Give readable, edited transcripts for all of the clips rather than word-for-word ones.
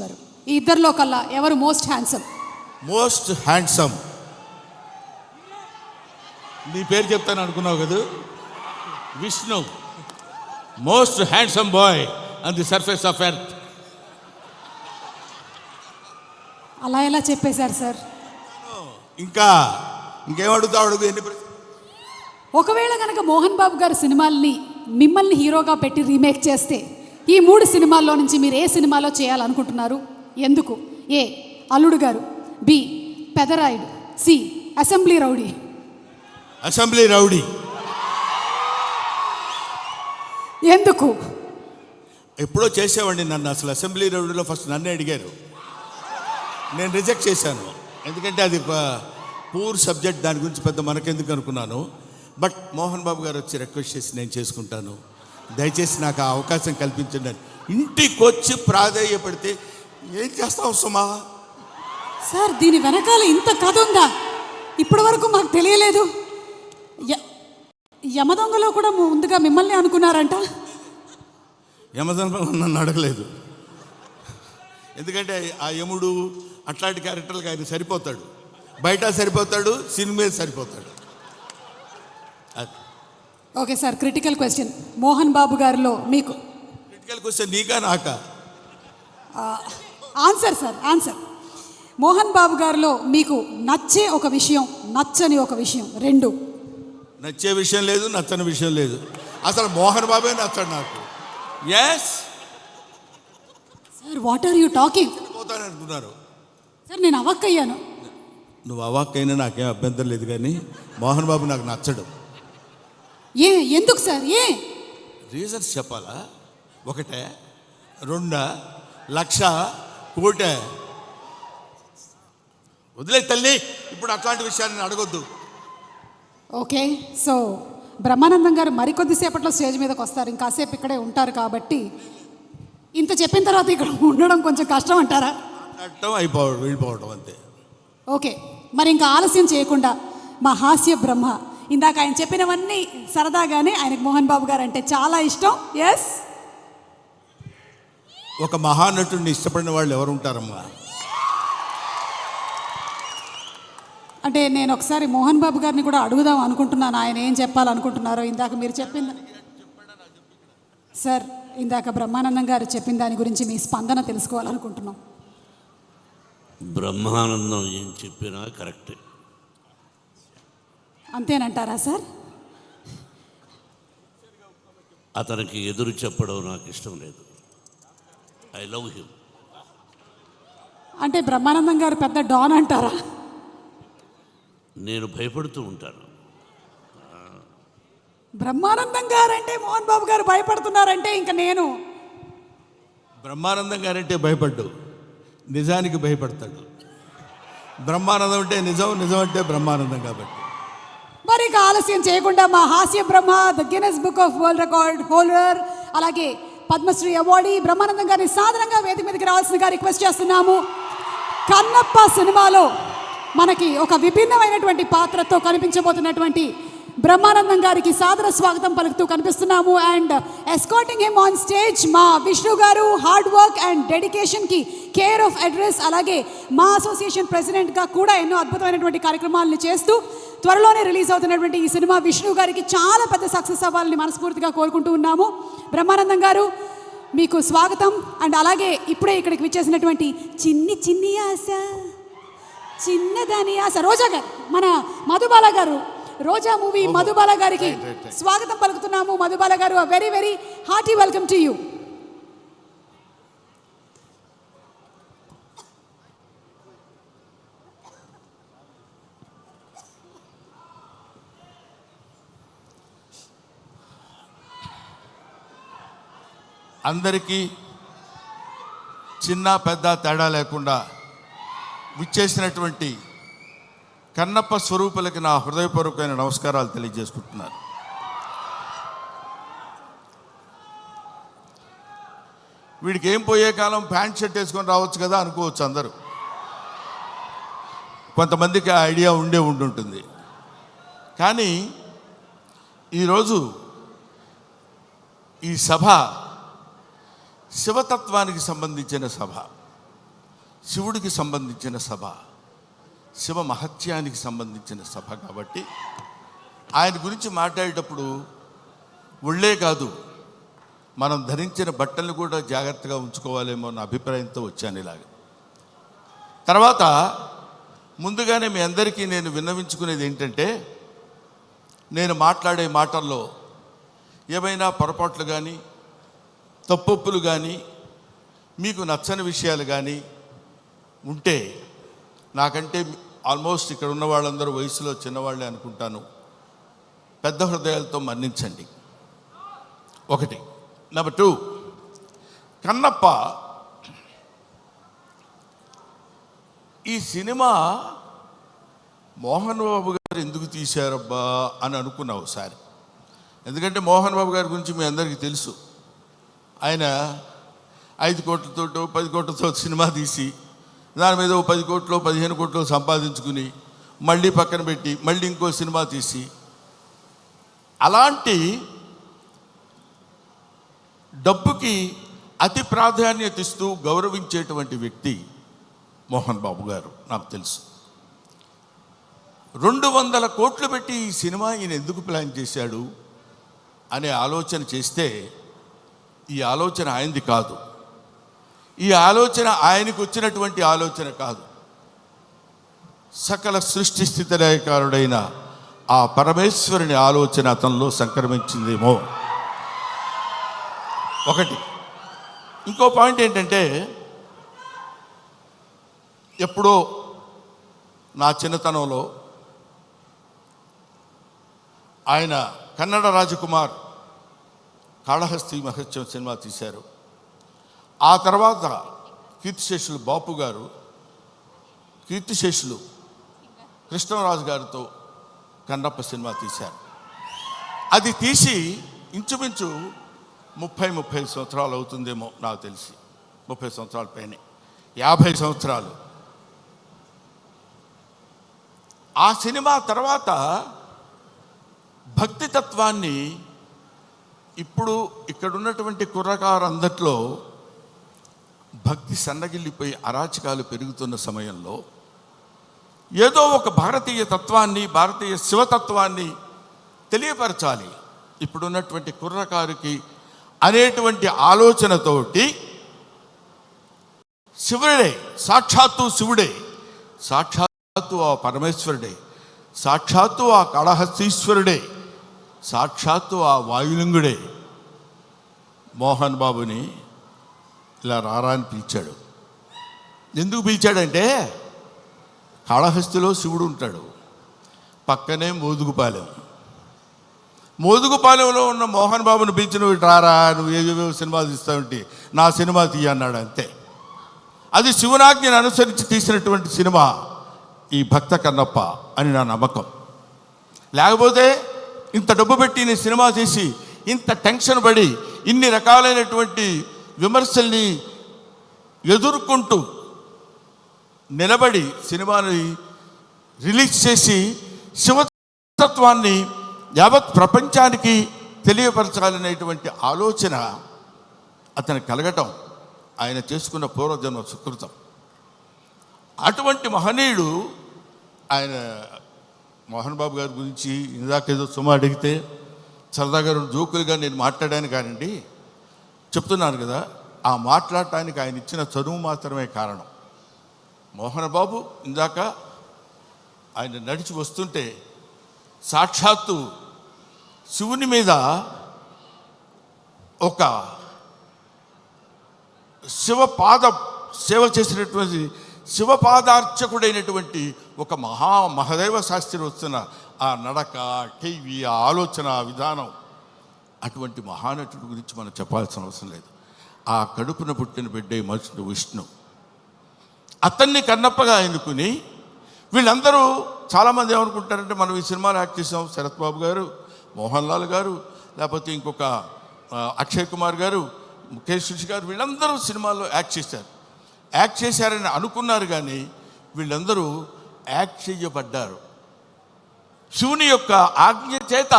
గారు ఈ ఇద్దరిలో కల్లా ఎవరు మోస్ట్ హ్యాండ్సమ్? మోస్ట్ హ్యాండ్సమ్ నీ పేరు చెప్తాను అనుకున్నావు కదా, Vishnu. Most handsome boy on the surface of earth. అలా ఎలా చెప్పేశారు సార్? ఇంకేమడుగుతావు అడుగు. ఒకవేళ కనుక మోహన్ బాబు గారు సినిమాల్ని మిమ్మల్ని హీరోగా పెట్టి రీమేక్ చేస్తే ఈ 3 సినిమాల్లో నుంచి మీరు ఏ సినిమాలో చేయాలనుకుంటున్నారు? ఎందుకు? A Alludu garu, B Pedarayudu, C assembly rowdy. Assembly rowdy. ఎందుకు? ఎప్పుడో చేసేవాడిని నన్ను. అసలు అసెంబ్లీ రౌడీలో ఫస్ట్ నన్నే అడిగారు, నేను రిజెక్ట్ చేశాను. ఎందుకంటే అది పూర్ సబ్జెక్ట్, దాని గురించి పెద్ద మనకెందుకు అనుకున్నాను. బట్ మోహన్ బాబు గారు వచ్చి రిక్వెస్ట్ చేసి నేను చేసుకుంటాను, దయచేసి నాకు ఆ అవకాశం కల్పించండి అని ఇంటికి వచ్చి ప్రాధేయపడితే ఏం చేస్తాం సుమా? సార్ దీని వెనకాల ఇంత కథ ఉందా? ఇప్పటి వరకు మాకు తెలియలేదు. యమదొంగలో కూడా ముందుగా మిమ్మల్ని అనుకున్నారంట. యమదొంగలో నన్ను అడగలేదు, ఎందుకంటే ఆ యముడు అట్లాంటి క్యారెక్టర్లకు ఆయన సరిపోతాడు. బయట సరిపోతాడు, సినిమా సరిపోతాడు. Okay sir, critical question. Mohan Babu గారిలో మీకు క్రిటికల్ క్వశ్చన్ నీకా నాకా? Answer sir, answer. Mohan Babu గారిలో మీకు నచ్చే ఒక విషయం, నచ్చని ఒక విషయం, 2. నచ్చే విషయం లేదు, నచ్చని విషయం లేదు. అసలు మోహన్ బాబే నచ్చడు నాకు. Yes sir, what are you talking? పోతాననుకున్నారు సార్, నేను అవాక్కయ్యాను. నువ్వు అవాక్కైనా నాకేం అభ్యంతరం లేదు, కానీ మోహన్ బాబు నాకు నచ్చడు. ఎందుకు సార్? రీజన్స్ చెప్పాలా? 1, 2, 1,00,000, 1,00,00,000. వదిలే తల్లి, ఇప్పుడు అట్లాంటి విషయాన్ని అడగొద్దు. ఓకే, సో బ్రహ్మానందం గారు మరికొద్దిసేపట్లో స్టేజ్ మీదకి వస్తారు, ఇంకాసేపు ఇక్కడే ఉంటారు కాబట్టి ఇంత చెప్పిన తర్వాత ఇక్కడ ఉండడం కొంచెం కష్టం అంటారా? వెళ్ళిపోవడం అంతే. ఓకే, మరి ఇంకా ఆలస్యం చేయకుండా మా హాస్య బ్రహ్మ, ఇందాక ఆయన చెప్పినవన్నీ సరదాగానే ఆయనకు మోహన్ బాబు గారు అంటే చాలా ఇష్టం. ఎస్, ఒక మహానటుడిని ఇష్టపడిన వాళ్ళు ఎవరు ఉంటారమ్మా? అంటే నేను ఒకసారి మోహన్ బాబు గారిని కూడా అడుగుదాం అనుకుంటున్నాను, ఆయన ఏం చెప్పాలనుకుంటున్నారో. ఇందాక మీరు చెప్పింది సార్, ఇందాక బ్రహ్మానందం గారు చెప్పిన దాని గురించి మీ స్పందన తెలుసుకోవాలనుకుంటున్నాం. బ్రహ్మానందం ఏం చెప్పినా కరెక్టే. అంతేనంటారా సార్? అతనికి ఎదురు చెప్పడం నాకు ఇష్టం లేదు. I love him. అంటే బ్రహ్మానందం గారు పెద్ద డాన్ అంటారా? నేను భయపడుతూ ఉంటాను. బ్రహ్మానందం గారు అంటే మోహన్ బాబు గారు భయపడుతున్నారంటే ఇంకా నేను బ్రహ్మానందం గారంటే భయపడ్డు, నిజానికి భయపడతాడు. బ్రహ్మానందం అంటే నిజం, నిజం అంటే బ్రహ్మానందం. కాబట్టి మరి ఇక ఆలస్యం చేయకుండా మా హాస్య బ్రహ్మ, the Guinness book of world record holder, అలాగే పద్మశ్రీ అవార్డీ బ్రహ్మానందం గారిని సాధారణంగా వేదిక మీదకి రావాల్సిందిగా రిక్వెస్ట్ చేస్తున్నాము. కన్నప్ప సినిమాలో మనకి ఒక విభిన్నమైనటువంటి పాత్రతో కనిపించబోతున్నటువంటి బ్రహ్మానందం గారికి సాదర స్వాగతం పలుకుతూ కనిపిస్తున్నాము. And escorting him on stage మా విష్ణు గారు, హార్డ్ వర్క్ అండ్ డెడికేషన్కి కేర్ ఆఫ్ అడ్రస్, అలాగే మా అసోసియేషన్ ప్రెసిడెంట్గా కూడా ఎన్నో అద్భుతమైనటువంటి కార్యక్రమాలను చేస్తూ త్వరలోనే రిలీజ్ అవుతున్నటువంటి ఈ సినిమా విష్ణు గారికి చాలా పెద్ద సక్సెస్ అవ్వాలని మనస్ఫూర్తిగా కోరుకుంటూ ఉన్నాము. బ్రహ్మానందం గారు, మీకు స్వాగతం. అండ్ అలాగే ఇప్పుడే ఇక్కడికి విచ్చేసినటువంటి చిన్ని ఆశ, చిన్నదాని ఆశ రోజా గారు, మన మధుబాల గారు, రోజా మూవీ మధుబాల గారికి స్వాగతం పలుకుతున్నాము. మధుబాల గారు, very very hearty welcome to you. అందరికీ చిన్న పెద్ద తేడా లేకుండా విచ్చేసినటువంటి కన్నప్ప స్వరూపులకి నా హృదయపూర్వకమైన నమస్కారాలు తెలియజేసుకుంటున్నాను. వీడికి ఏం పోయే కాలం, ప్యాంట్ షర్ట్ వేసుకొని రావచ్చు కదా అనుకోవచ్చు అందరూ. కొంతమందికి ఆ ఐడియా ఉండుంటుంది. కానీ ఈరోజు ఈ సభ శివతత్వానికి సంబంధించిన సభ. శివుడికి సంబంధించిన సభ, శివ మహత్యానికి సంబంధించిన సభ కాబట్టి ఆయన గురించి మాట్లాడేటప్పుడు ఒళ్ళే కాదు, మనం ధరించిన బట్టలను కూడా జాగ్రత్తగా ఉంచుకోవాలేమో అన్న అభిప్రాయంతో వచ్చాను ఇలాగ. తర్వాత ముందుగానే మీ అందరికీ నేను విన్నవించుకునేది ఏంటంటే, నేను మాట్లాడే మాటల్లో ఏమైనా పొరపాట్లు కానీ తప్పొప్పులు కానీ మీకు నచ్చని విషయాలు కానీ ఉంటే, నాకంటే ఆల్మోస్ట్ ఇక్కడ ఉన్న వాళ్ళందరూ వయసులో చిన్నవాళ్ళే అనుకుంటాను, పెద్ద హృదయాలతో మన్నించండి. ఒకటి. నెంబర్ 2, కన్నప్ప ఈ సినిమా మోహన్ బాబు గారు ఎందుకు తీశారబ్బా అని అనుకున్నా ఒకసారి. ఎందుకంటే మోహన్ బాబు గారి గురించి మీ అందరికీ తెలుసు. ఆయన 5 కోట్లతో 10 కోట్లతో సినిమా తీసి దాని మీద 10 కోట్లు 15 కోట్లు సంపాదించుకుని మళ్ళీ పక్కన పెట్టి మళ్ళీ ఇంకో సినిమా తీసి, అలాంటి డబ్బుకి అతి ప్రాధాన్యత ఇస్తూ గౌరవించేటువంటి వ్యక్తి మోహన్ బాబు గారు. నాకు తెలుసు 200 కోట్లు పెట్టి ఈ సినిమా ఈయన ఎందుకు ప్లాన్ చేశాడు అనే ఆలోచన చేస్తే, ఈ ఆలోచన ఆయనది కాదు, ఈ ఆలోచన ఆయనకు వచ్చినటువంటి ఆలోచన కాదు, సకల సృష్టి స్థితి లయకారుడైన ఆ పరమేశ్వరుని ఆలోచన అతనిలో సంక్రమించిందేమో. ఒకటి. ఇంకో పాయింట్ ఏంటంటే, ఎప్పుడో నా చిన్నతనంలో ఆయన కన్నడ రాజకుమార్ కాళహస్తి మహోత్సవం సినిమా తీశారు. ఆ తర్వాత కీర్తిశేషులు బాపు గారు, కీర్తిశేషులు కృష్ణరాజు గారితో కన్నప్ప సినిమా తీశారు. అది తీసి ఇంచుమించు 30-35 సంవత్సరాలు అవుతుందేమో నాకు తెలిసి, 30 సంవత్సరాల పైనే, 50 సంవత్సరాలు. ఆ సినిమా తర్వాత భక్తి తత్వాన్ని ఇప్పుడు ఇక్కడ ఉన్నటువంటి కుర్రకారందట్లో భక్తి సన్నగిల్లిపోయి అరాచకాలు పెరుగుతున్న సమయంలో ఏదో ఒక భారతీయ తత్వాన్ని, భారతీయ శివతత్వాన్ని తెలియపరచాలి ఇప్పుడున్నటువంటి కుర్రకారుకి అనేటువంటి ఆలోచనతోటి శివుడే, సాక్షాత్తు శివుడే, సాక్షాత్తు ఆ పరమేశ్వరుడే, సాక్షాత్తు ఆ కాళహస్తీశ్వరుడే, సాక్షాత్తు ఆ వాయులింగుడే మోహన్ బాబుని ఇలా రారా అని పిలిచాడు. ఎందుకు పిలిచాడంటే, కాళహస్తిలో శివుడు ఉంటాడు, పక్కనే మోదుగుపాలెంలో ఉన్న మోహన్ బాబుని పిలిచి నువ్వు రారా, నువ్వు ఏవేవో సినిమాలు తీస్తావంటే నా సినిమా తీయ అన్నాడు అంతే. అది శివనాజ్ఞను అనుసరించి తీసినటువంటి సినిమా ఈ భక్త కన్నప్ప అని నా నమ్మకం. లేకపోతే ఇంత డబ్బు పెట్టి నేను సినిమా తీసి ఇంత టెన్షన్ పడి ఇన్ని రకాలైనటువంటి విమర్శల్ని ఎదుర్కొంటూ నిలబడి సినిమాని రిలీజ్ చేసి శివతత్వాన్ని యావత్ ప్రపంచానికి తెలియపరచాలనేటువంటి ఆలోచన అతను కలగటం ఆయన చేసుకున్న పూర్వజన్మ సుకృతం. అటువంటి మహనీయుడు ఆయన. మోహన్ బాబు గారి గురించి ఇందాకేదో సుమ అడిగితే సరదాగా 2 జోకులుగా నేను మాట్లాడాను కానండి, చెప్తున్నాను కదా, ఆ మాట్లాడటానికి ఆయన ఇచ్చిన చదువు మాత్రమే కారణం. మోహన్ బాబు ఇందాక ఆయన నడిచి వస్తుంటే సాక్షాత్తు శివుని మీద ఒక సేవ చేసినటువంటి శివపాదార్చకుడైనటువంటి ఒక మహదేవ శాస్త్రి వస్తున్న ఆ నడక, టీవీ, ఆ ఆలోచన విధానం, అటువంటి మహానటుడి గురించి మనం చెప్పాల్సిన అవసరం లేదు. ఆ కడుపున పుట్టిన బిడ్డే మనుషుడు విష్ణు, అతన్ని కన్నప్పగా ఎన్నుకుని వీళ్ళందరూ చాలామంది ఏమనుకుంటారంటే, మనం ఈ సినిమాలో యాక్ట్ చేసాం, శరత్ బాబు గారు, మోహన్ లాల్ గారు, లేకపోతే ఇంకొక అక్షయ్ కుమార్ గారు, ముఖేష్ గారు, వీళ్ళందరూ సినిమాల్లో యాక్ట్ చేశారని అనుకున్నారు. కానీ వీళ్ళందరూ యాక్ట్ చేయబడ్డారు. శివుని యొక్క ఆజ్ఞ చేత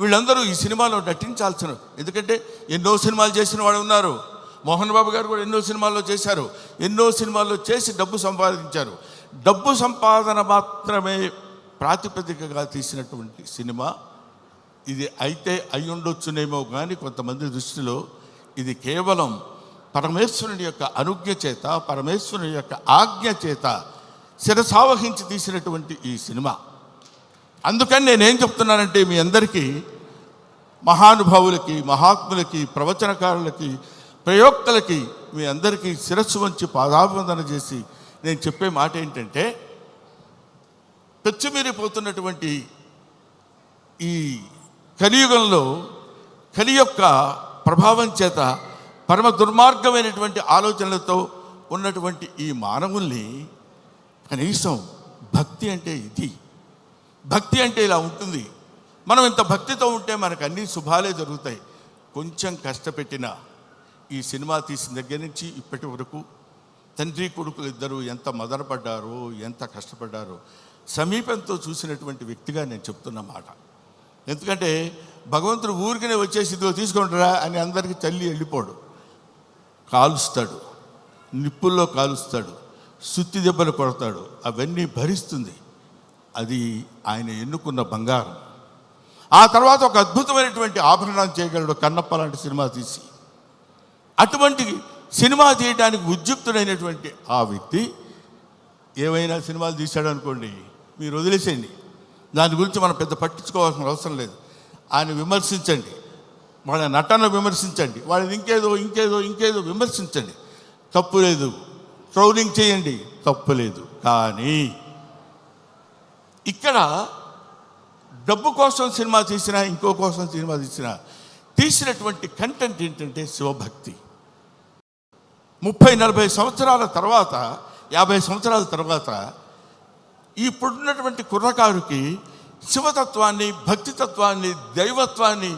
వీళ్ళందరూ ఈ సినిమాలో నటించాల్సిన, ఎందుకంటే ఎన్నో సినిమాలు చేసిన వాళ్ళు ఉన్నారు. మోహన్ బాబు గారు కూడా ఎన్నో సినిమాల్లో చేశారు, ఎన్నో సినిమాల్లో చేసి డబ్బు సంపాదించారు. డబ్బు సంపాదన మాత్రమే ప్రాతిపదికగా తీసినటువంటి సినిమా ఇది అయితే అయి ఉండొచ్చునేమో కానీ కొంతమంది దృష్టిలో ఇది కేవలం పరమేశ్వరుని యొక్క అనుజ్ఞ చేత, పరమేశ్వరుని యొక్క ఆజ్ఞ చేత శిరసావహించి తీసినటువంటి ఈ సినిమా. అందుకని నేనేం చెప్తున్నానంటే మీ అందరికీ, మహానుభావులకి, మహాత్ములకి, ప్రవచనకారులకి, ప్రయోక్తలకి మీ అందరికీ శిరస్సు వంచి పాదాభివందన చేసి నేను చెప్పే మాట ఏంటంటే, పెచ్చుమీరిపోతున్నటువంటి ఈ కలియుగంలో కలి యొక్క ప్రభావం చేత పరమ దుర్మార్గమైనటువంటి ఆలోచనలతో ఉన్నటువంటి ఈ మానవుల్ని కనీసం భక్తి అంటే ఇది, భక్తి అంటే ఇలా ఉంటుంది. మనం ఇంత భక్తితో ఉంటే మనకు అన్ని శుభాలే జరుగుతాయి. కొంచెం కష్టపెట్టిన ఈ సినిమా తీసిన దగ్గర నుంచి ఇప్పటి వరకు తండ్రి కొడుకులు ఇద్దరు ఎంత మదనపడ్డారో, ఎంత కష్టపడ్డారో సమీపంతో చూసినటువంటి వ్యక్తిగా నేను చెప్తున్న మాట. ఎందుకంటే భగవంతుడు ఊరికనే వచ్చేసి ఇదిగో తీసుకుంటారా అని అందరికీ తల్లి వెళ్ళిపోడు. కాలుస్తాడు, నిప్పుల్లో కాలుస్తాడు, సుత్తి దెబ్బలు కొడతాడు, అవన్నీ భరిస్తుంది. అది ఆయన ఎన్నుకున్న బంగారం. ఆ తర్వాత ఒక అద్భుతమైనటువంటి ఆభరణం చేయగలడు కన్నప్ప లాంటి సినిమా తీసి. అటువంటి సినిమా తీయడానికి ఉద్యుక్తుడైనటువంటి ఆ వ్యక్తి ఏమైనా సినిమాలు తీశాడు అనుకోండి, మీరు వదిలేసేయండి, దాని గురించి మనం పెద్ద పట్టించుకోవాల్సిన అవసరం లేదు. ఆయన విమర్శించండి, వాళ్ళ నటన విమర్శించండి, వాళ్ళని ఇంకేదో విమర్శించండి, తప్పు లేదు. ట్రోలింగ్ చేయండి, తప్పు లేదు. కానీ ఇక్కడ డబ్బు కోసం సినిమా తీసినా, ఇంకో కోసం సినిమా తీసినటువంటి కంటెంట్ ఏంటంటే శివభక్తి. 30-40 సంవత్సరాల తర్వాత, 50 సంవత్సరాల తర్వాత ఇప్పుడున్నటువంటి కుర్రకారుకి శివతత్వాన్ని, భక్తితత్వాన్ని, దైవత్వాన్ని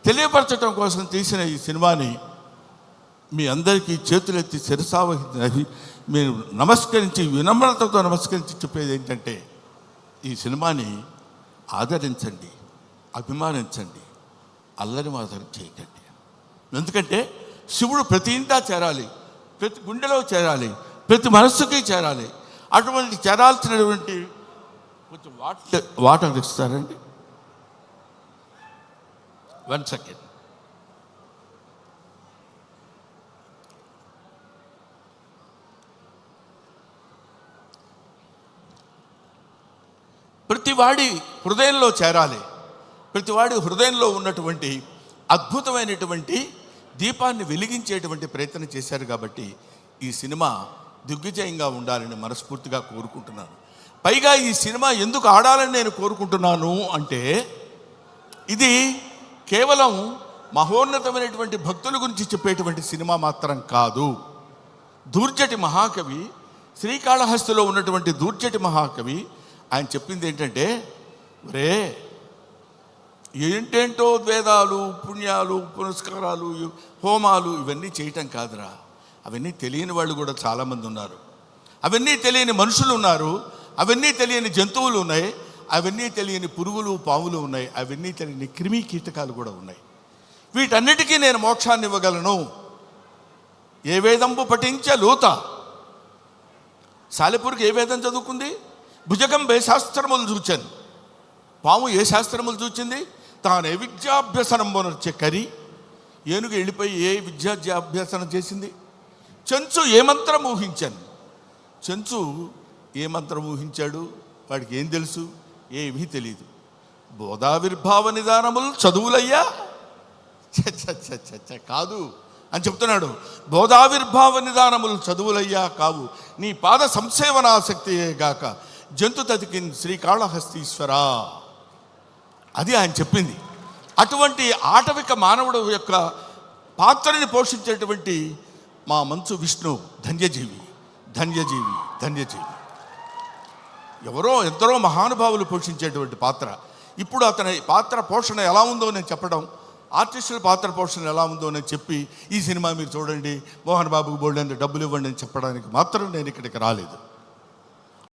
తెలియపరచడం కోసం తీసిన ఈ సినిమాని మీ అందరికీ చేతులెత్తి శిరసావహించి మీరు నమస్కరించి, వినమ్రతతో నమస్కరించి చెప్పేది ఏంటంటే, ఈ సినిమాని ఆదరించండి, అభిమానించండి, అల్లరి మాత్రం చేయకండి. ఎందుకంటే శివుడు ప్రతి ఇంటా చేరాలి, ప్రతి గుండెలో చేరాలి, ప్రతి మనస్సుకి చేరాలి. అటువంటి చేరాల్సినటువంటి కొంచెం వాటర్ ఇస్తారండి. 1 సెకండ్. ప్రతివాడి హృదయంలో చేరాలి. ప్రతివాడి హృదయంలో ఉన్నటువంటి అద్భుతమైనటువంటి దీపాన్ని వెలిగించేటువంటి ప్రయత్నం చేశారు. కాబట్టి ఈ సినిమా దిగ్విజయంగా ఉండాలని మనస్ఫూర్తిగా కోరుకుంటున్నాను. పైగా ఈ సినిమా ఎందుకు ఆడాలని నేను కోరుకుంటున్నాను అంటే, ఇది కేవలం మహోన్నతమైనటువంటి భక్తుల గురించి చెప్పేటువంటి సినిమా మాత్రం కాదు. దూర్జటి మహాకవి, శ్రీకాళహస్తిలో ఉన్నటువంటి దూర్జటి మహాకవి ఆయన చెప్పింది ఏంటంటే, రే ఏంటేంటో వేదాలు, పుణ్యాలు, పునస్కారాలు, హోమాలు ఇవన్నీ చేయటం కాదురా. అవన్నీ తెలియని వాళ్ళు కూడా చాలామంది ఉన్నారు. అవన్నీ తెలియని మనుషులు ఉన్నారు. అవన్నీ తెలియని జంతువులు ఉన్నాయి. అవన్నీ తెలియని పురుగులు, పాములు ఉన్నాయి. అవన్నీ తెలియని క్రిమి కీటకాలు కూడా ఉన్నాయి. వీటన్నిటికీ నేను మోక్షాన్ని ఇవ్వగలను. ఏ వేదంబు పఠించ లోత. సాలెపురికి ఏ వేదం చదువుకుంది? భుజగం ఏ శాస్త్రములు చూచాను. పాము ఏ శాస్త్రములు చూచింది? తాను ఏ విద్యాభ్యసనంబోనొచ్చే కరి. ఏనుగు వెళ్ళిపోయి ఏ విద్యాభ్యాసనం చేసింది? చెంచు ఏ మంత్రం ఊహించాను. చెంచు ఏ మంత్రం ఊహించాడు? వాడికి ఏం తెలుసు? ఏమీ తెలియదు. బోధావిర్భావ నిదానములు చదువులయ్యా కాదు అని చెప్తున్నాడు. బోధావిర్భావ నిదానములు చదువులయ్యా కావు, నీ పాద సంసేవనాసక్తియే గాక జంతు తతికిన్ శ్రీకాళహస్తీశ్వరా. అది ఆయన చెప్పింది. అటువంటి ఆటవిక మానవుడు యొక్క పాత్రని పోషించేటువంటి మా మంచు విష్ణు ధన్యజీవి, ధన్యజీవి, ధన్యజీవి. ఎందరో మహానుభావులు పోషించేటువంటి పాత్ర. ఇప్పుడు అతని పాత్ర పోషణ ఎలా ఉందో నేను చెప్పడం, ఆర్టిస్టుల పాత్ర పోషణ ఎలా ఉందో నేను చెప్పి, ఈ సినిమా మీరు చూడండి, మోహన్ బాబుకు బోల్డెంత డబ్బులు ఇవ్వండి అని చెప్పడానికి మాత్రం నేను ఇక్కడికి రాలేదు.